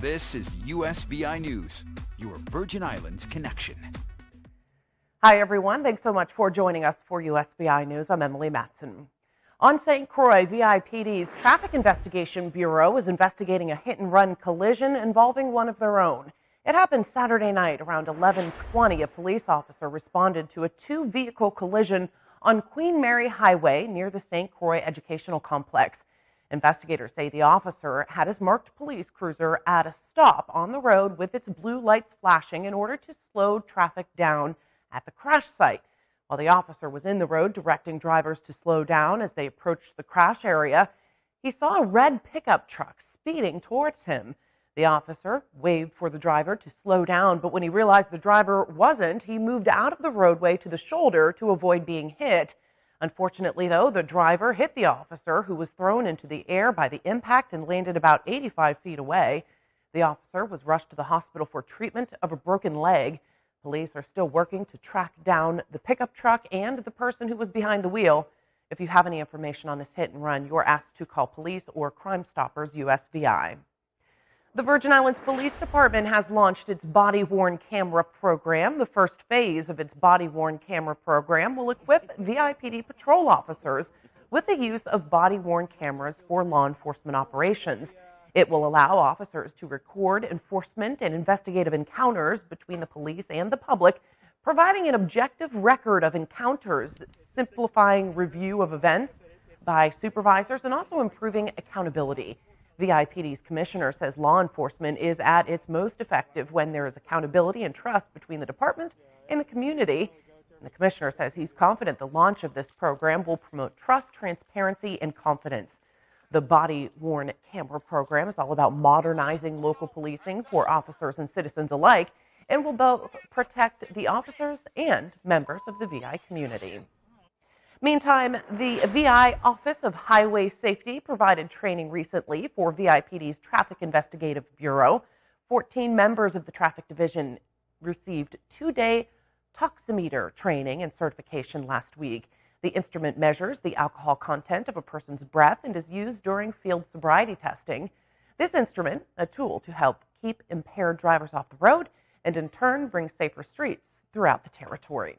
This is USVI News, your Virgin Islands connection. Hi, everyone. Thanks so much for joining us for USVI News. I'm Emily Matson. On St. Croix, VIPD's Traffic Investigation Bureau is investigating a hit-and-run collision involving one of their own. It happened Saturday night around 11:20. A police officer responded to a two-vehicle collision on Queen Mary Highway near the St. Croix Educational Complex. Investigators say the officer had his marked police cruiser at a stop on the road with its blue lights flashing in order to slow traffic down at the crash site. While the officer was in the road directing drivers to slow down as they approached the crash area, he saw a red pickup truck speeding towards him. The officer waved for the driver to slow down, but when he realized the driver wasn't, he moved out of the roadway to the shoulder to avoid being hit. Unfortunately, though, the driver hit the officer, who was thrown into the air by the impact and landed about 85 feet away. The officer was rushed to the hospital for treatment of a broken leg. Police are still working to track down the pickup truck and the person who was behind the wheel. If you have any information on this hit and run, you're asked to call police or Crime Stoppers USVI. The Virgin Islands Police Department has launched its Bodyworn Camera program. The first phase of its Bodyworn Camera program will equip VIPD patrol officers with the use of body-worn cameras for law enforcement operations. It will allow officers to record enforcement and investigative encounters between the police and the public, providing an objective record of encounters, simplifying review of events by supervisors, and also improving accountability. VIPD's commissioner says law enforcement is at its most effective when there is accountability and trust between the department and the community. And the commissioner says he's confident the launch of this program will promote trust, transparency, and confidence. The Body-Worn Camera program is all about modernizing local policing for officers and citizens alike, and will both protect the officers and members of the VI community. Meantime, the VI Office of Highway Safety provided training recently for VIPD's Traffic Investigative Bureau. 14 members of the Traffic Division received two-day toximeter training and certification last week. The instrument measures the alcohol content of a person's breath and is used during field sobriety testing. This instrument, a tool to help keep impaired drivers off the road and in turn bring safer streets throughout the territory.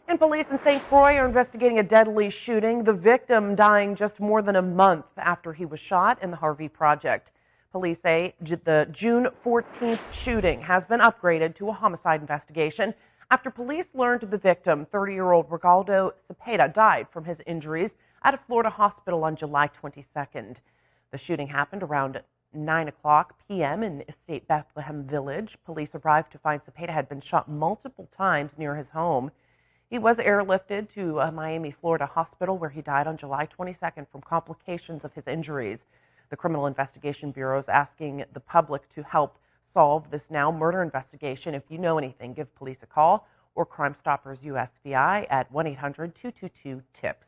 And police in St. Croix are investigating a deadly shooting, the victim dying just more than a month after he was shot in the Harvey Project. Police say the June 14th shooting has been upgraded to a homicide investigation after police learned the victim, 30-year-old Rigaldo Cepeda, died from his injuries at a Florida hospital on July 22nd. The shooting happened around 9:00 p.m. in Estate Bethlehem Village. Police arrived to find Cepeda had been shot multiple times near his home. He was airlifted to a Miami, Florida hospital where he died on July 22nd from complications of his injuries. The Criminal Investigation Bureau is asking the public to help solve this now murder investigation. If you know anything, give police a call or Crime Stoppers USVI at 1-800-222-TIPS.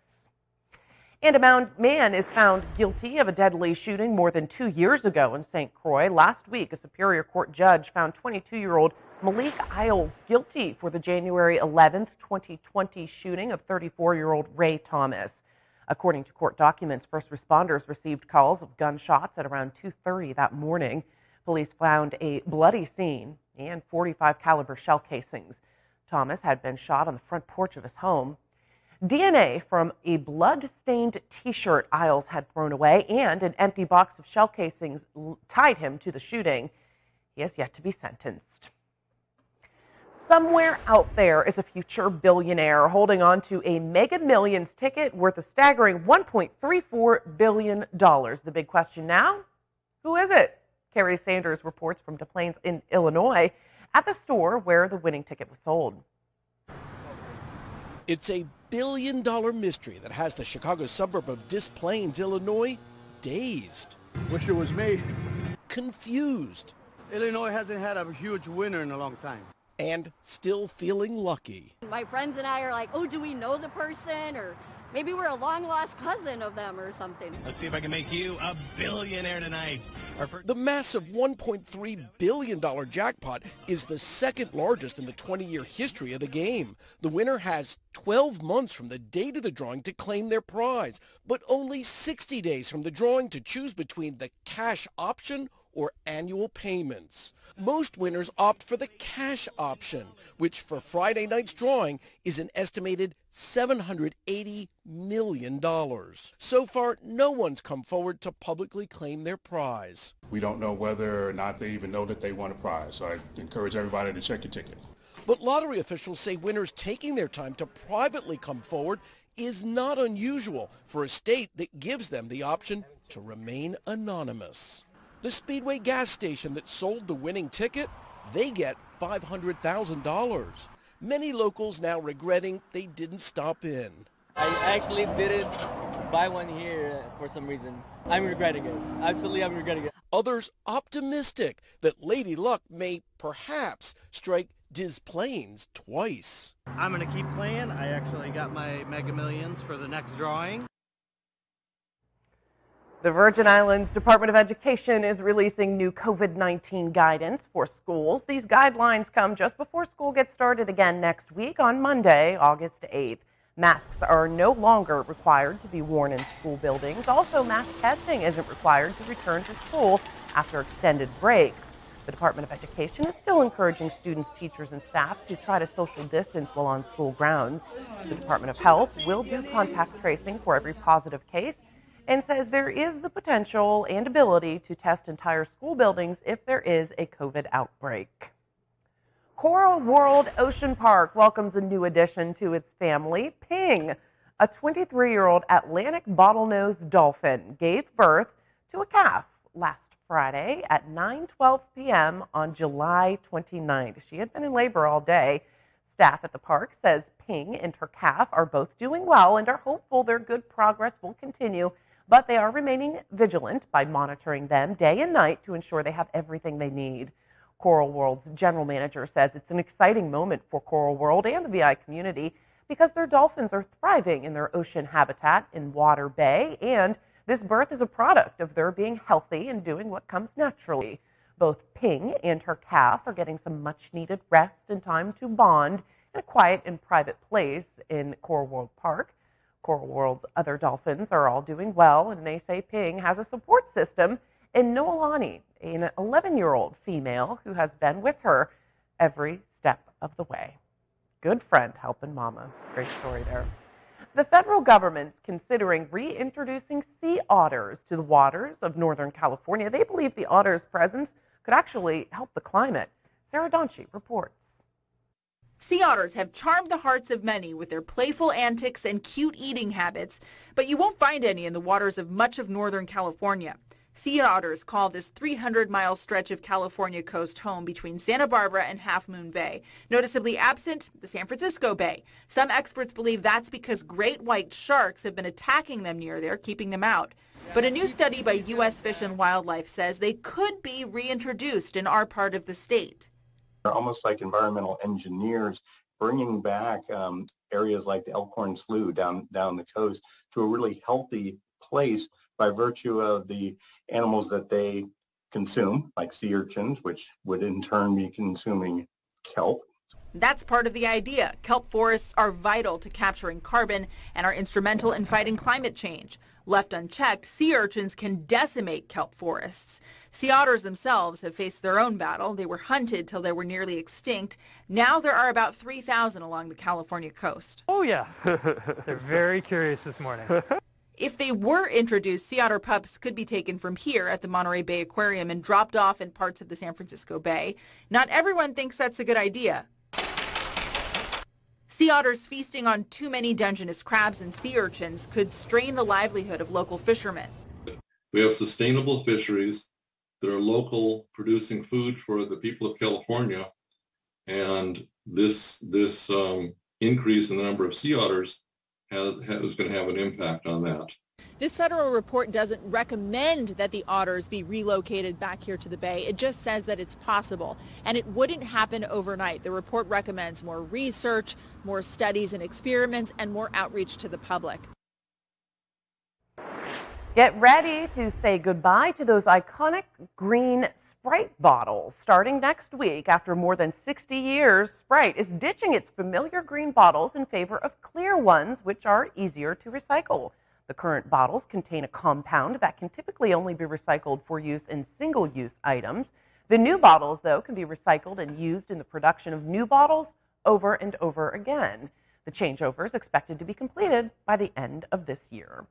And a man is found guilty of a deadly shooting more than 2 years ago in St. Croix. Last week, a Superior Court judge found 22-year-old Malik Isles guilty for the January 11th, 2020 shooting of 34-year-old Ray Thomas. According to court documents, first responders received calls of gunshots at around 2:30 that morning. Police found a bloody scene and 45 caliber shell casings. Thomas had been shot on the front porch of his home. DNA from a blood-stained T-shirt Isles had thrown away and an empty box of shell casings tied him to the shooting. He has yet to be sentenced. Somewhere out there is a future billionaire holding on to a Mega Millions ticket worth a staggering $1.34 billion. The big question now, who is it? Carrie Sanders reports from Des Plaines in Illinois at the store where the winning ticket was sold. It's a billion-dollar mystery that has the Chicago suburb of Des Plaines, Illinois, dazed. Wish it was me. Confused. Illinois hasn't had a huge winner in a long time. And still feeling lucky. My friends and I are like, oh, do we know the person? Or maybe we're a long-lost cousin of them or something. Let's see if I can make you a billionaire tonight. The massive $1.3 billion jackpot is the second largest in the 20-year history of the game. The winner has 12 months from the date of the drawing to claim their prize, but only 60 days from the drawing to choose between the cash option or annual payments. Most winners opt for the cash option, which for Friday night's drawing is an estimated $780 million. So far, no one's come forward to publicly claim their prize. We don't know whether or not they even know that they won a prize, so I encourage everybody to check your ticket. But lottery officials say winners taking their time to privately come forward is not unusual for a state that gives them the option to remain anonymous. The Speedway gas station that sold the winning ticket, they get $500,000. Many locals now regretting they didn't stop in. I actually didn't buy one here for some reason. I'm regretting it. Absolutely, I'm regretting it. Others optimistic that Lady Luck may perhaps strike Des Plaines twice. I'm going to keep playing. I actually got my Mega Millions for the next drawing. The Virgin Islands Department of Education is releasing new COVID-19 guidance for schools. These guidelines come just before school gets started again next week on Monday, August 8th. Masks are no longer required to be worn in school buildings. Also, mask testing isn't required to return to school after extended breaks. The Department of Education is still encouraging students, teachers, and staff to try to social distance while on school grounds. The Department of Health will do contact tracing for every positive case and says there is the potential and ability to test entire school buildings if there is a COVID outbreak. Coral World Ocean Park welcomes a new addition to its family. Ping, a 23-year-old Atlantic bottlenose dolphin, gave birth to a calf last Friday at 9:12 p.m. on July 29th. She had been in labor all day. Staff at the park says Ping and her calf are both doing well and are hopeful their good progress will continue, but they are remaining vigilant by monitoring them day and night to ensure they have everything they need. Coral World's general manager says it's an exciting moment for Coral World and the VI community because their dolphins are thriving in their ocean habitat in Water Bay, and this birth is a product of their being healthy and doing what comes naturally. Both Ping and her calf are getting some much-needed rest and time to bond in a quiet and private place in Coral World Park. Coral World's other dolphins are all doing well, and they say Ping has a support system in Noelani, an 11-year-old female who has been with her every step of the way. Good friend helping mama. Great story there. The federal government's considering reintroducing sea otters to the waters of Northern California. They believe the otters' presence could actually help the climate. Sarah Donchi reports. Sea otters have charmed the hearts of many with their playful antics and cute eating habits, but you won't find any in the waters of much of Northern California. Sea otters call this 300-mile stretch of California coast home between Santa Barbara and Half Moon Bay, noticeably absent the San Francisco Bay. Some experts believe that's because great white sharks have been attacking them near there, keeping them out. But a new study by U.S. Fish and Wildlife says they could be reintroduced in our part of the state. They're almost like environmental engineers bringing back areas like the Elkhorn Slough down the coast to a really healthy place by virtue of the animals that they consume, like sea urchins, which would in turn be consuming kelp. That's part of the idea. Kelp forests are vital to capturing carbon and are instrumental in fighting climate change. Left unchecked, sea urchins can decimate kelp forests. Sea otters themselves have faced their own battle. They were hunted till they were nearly extinct. Now there are about 3,000 along the California coast. Oh yeah, they're very curious this morning. If they were introduced, sea otter pups could be taken from here at the Monterey Bay Aquarium and dropped off in parts of the San Francisco Bay. Not everyone thinks that's a good idea. Sea otters feasting on too many Dungeness crabs and sea urchins could strain the livelihood of local fishermen. We have sustainable fisheries that are local, producing food for the people of California, and this increase in the number of sea otters is going to have an impact on that. This federal report doesn't recommend that the otters be relocated back here to the Bay. It just says that it's possible, and it wouldn't happen overnight. The report recommends more research, more studies and experiments, and more outreach to the public. Get ready to say goodbye to those iconic green Sprite bottles. Starting next week, after more than 60 years, Sprite is ditching its familiar green bottles in favor of clear ones, which are easier to recycle. The current bottles contain a compound that can typically only be recycled for use in single-use items. The new bottles, though, can be recycled and used in the production of new bottles over and over again. The changeover is expected to be completed by the end of this year.